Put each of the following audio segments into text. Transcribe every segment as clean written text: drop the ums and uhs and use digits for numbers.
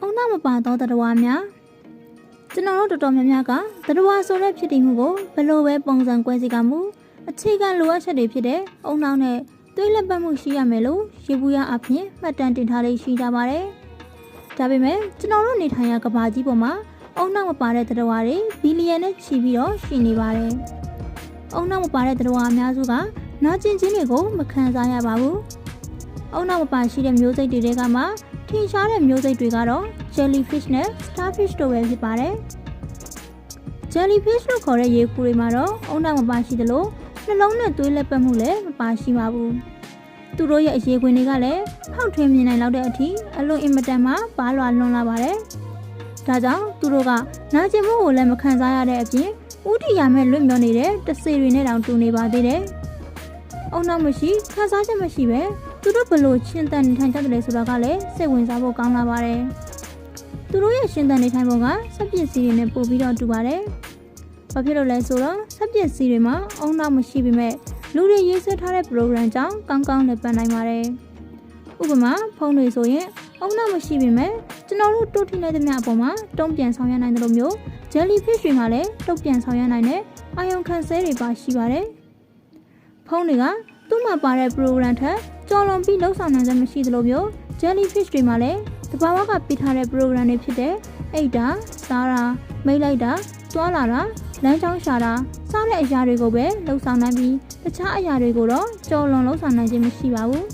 ông nào mà bà tao tao đồ mía cho nó tụt tôm mía cả tao đồ số đấy phía đình hồ bây giờ về bông răng quay gì cả mũ chỉ cần lúa sẽ để phía đấy ông nào này tôi làm bao nhiêu xí à mẹ lú xí bùi áp nhé mà tràn tiền thà đây xí ra bà đấy cha bê mẹ cho nó này thay à cái bà gì bông mà ông nào mà bà đấy tao đồ đấy billion ấy chỉ vì đó xí này bà đấy ông nào mà bà đấy tao đồ mía rồi cả nó chính này cô mà khăn ra ya bà bố ông nào mà bà xí đem nhiều dây để cả mà thì sao đem nhiều dây để cả đó jellyfish này starfish đồ về thì bà đấy jellyfish nó có cái gì cùi mà đó ông nào mà bà xí được lố nó lâu nữa tôi lấy bơm hút lấy bà xí mà bố tôi rồi vậy gì quên đi cả lấy không thêm gì này lâu để thì alo em bắt mà bà loạn luôn là bà đấy đã cháu tôi rồi cả nó chỉ muốn lấy mà khăn ra ya đấy chứ út thì nhà mẹ luyện nhỏ này đấy tất series này đang tu này bà đấy ông nào mà xí khá giá cho mà xí bé tôi rất bận rộn xin tận thành cho tôi sửa cả lấy sẽ quên sao bộ căng là bà đấy tôi nói xin tận để thành bộ cả sắp xếp xí này bộ video tụ bà đấy và phía đầu lại số đó sắp xếp xí mà ông nào mà xí bị mẹ lúc đấy dưới sẽ thay program chẳng căng để bàn này mà đấy mà phong này số ấy ông nào mà xí bị mẹ cho nó lúc tôi thì này thì mẹ bỏ má trong biển sao nhà này nó miếu jellyfish mà lấy trong biển sao nhà này nè ai ông khăn sẽ để bà xí bà đấy phong này á tôi mà bà đấy program thế cho lòng pin đấu sao này ra mà xí được miếu jellyfish mà lấy thì bà cái bị thay program nàyဖြစ်တယ်အဲ့ဒါစားတာမိတ်လိုက်တာတွားလာတာလမ်းကြောင်းရှာတာစားတဲ့အရာတွေကိုပဲလှုပ်ဆောင်နိုင်ပြီးတခြားအရာတွေကိုတော့ကြော်လွန်လှုပ်ဆောင်နိုင်ခြင်းမရှိပါဘူး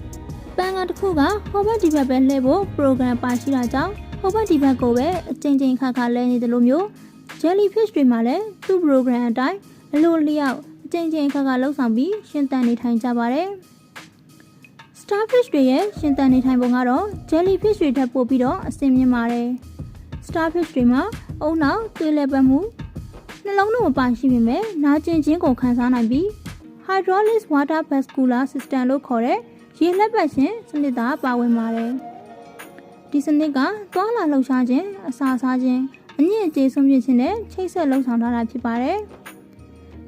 ပန်ကန်တစ်ခုကဟိုဘက်ဒီဘက်ပဲလှည့်ဖို့ program ပါရှိတာကြောင့်ဟိုဘက်ဒီဘက်ကိုပဲအချိန်ချင်းခါခါလဲနေတယ်လို့မျိုး jellyfish တွေမှာလည်းသူ့ program အတိုင်းအလိုလျောက်အချိန်ချင်းခါခါလှုပ်ဆောင်ပြီးရှင်းတန်နေထိုင်ကြပါတယ် starfish တွေရဲ့ရှင်းတန်နေထိုင်ပုံကတော့ jellyfish တွေထက်ပိုပြီးတော့အဆင့်မြင့်ပါတယ် starfish တွေမှာအုံနောက်သွေးလဲပတ်မှုနှလုံးတို့မပါရှိပေမဲ့နာကျင်ခြင်းကိုခံစားနိုင်ပြီး hydraulic water vascular system လို့ခေါ်တဲ့ရေလက်ပတ်ခြင်းစနစ်သားပါဝင်ပါတယ်ဒီစနစ်ကသွားလာလှုပ်ရှားခြင်းအစာစားခြင်းအညစ်အကြေးဆုံးဖြတ်ခြင်းနဲ့ချိတ်ဆက်လှုပ်ဆောင်ထားတာဖြစ်ပါတယ်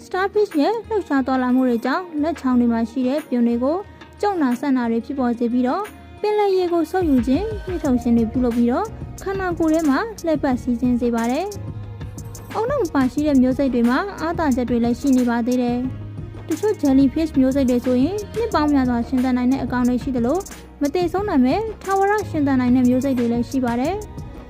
starfish ရဲ့လှုပ်ရှားသွားလာမှုတွေကြောင့်လက်ချောင်းတွေမှာရှိတဲ့ပြုံတွေကိုကျုံနာဆန့်နာတွေဖြစ်ပေါ်စေပြီးတော့ပင်လယ်ရေကိုဆုပ်ယူခြင်းနှိမ့်ထုတ်ခြင်းတွေပြုလုပ်ပြီးတော့ခန္ဓာကိုယ်ထဲမှာလှည့်ပတ်စီးခြင်းစေပါတယ်။အုံနောက်ပါရှိတဲ့မျိုးစိတ်တွေမှာအားသာချက်တွေလည်းရှိနေပါသေးတယ်။တချို့ jellyfish မျိုးစိတ်တွေဆိုရင်နှစ်ပေါင်းများစွာရှင်သန်နိုင်တဲ့အကောင်တွေရှိသလိုမတည်ဆုံးနိုင်မဲ့ထာဝရရှင်သန်နိုင်တဲ့မျိုးစိတ်တွေလည်းရှိပါတယ်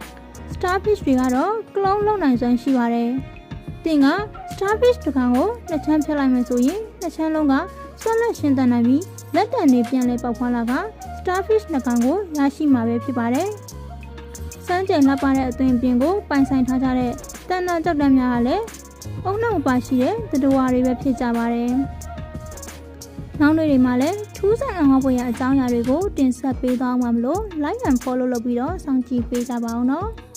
။ starfish တွေကတော့ကလုံးလုံးနိုင်စွမ်းရှိပါတယ်။တင်က starfish တစ်ကောင်ကိုနှစ်ချမ်းဖြတ်လိုက်မယ်ဆိုရင်နှစ်ချမ်းလုံးကဆက်လက်ရှင်သန်နိုင်ပြီးလက်တံတွေပြန်လဲပေါက်ဖွာလာက starfish နှစ်ကောင်ကိုရရှိမှာပဲဖြစ်ပါတယ်။စမ်းကြိမ်လှပတဲ့အသွင်ပြင်ကိုပိုင်ဆိုင်ထားကြတဲ့တန်တန်ကြောက်တန်းများကလည်းအုံနောက်ပါရှိတဲ့သတ္တဝါတွေပဲဖြစ်ကြပါတယ်။နောက်နေ့တွေမှာလည်းထူးဆန်းအောင်ဖွယ်ရအကြောင်းအရာတွေကိုတင်ဆက်ပေးသွားမှာမလို့ like and follow လုပ်ပြီးတော့စောင့်ကြည့်ပေးကြပါအောင်နော်။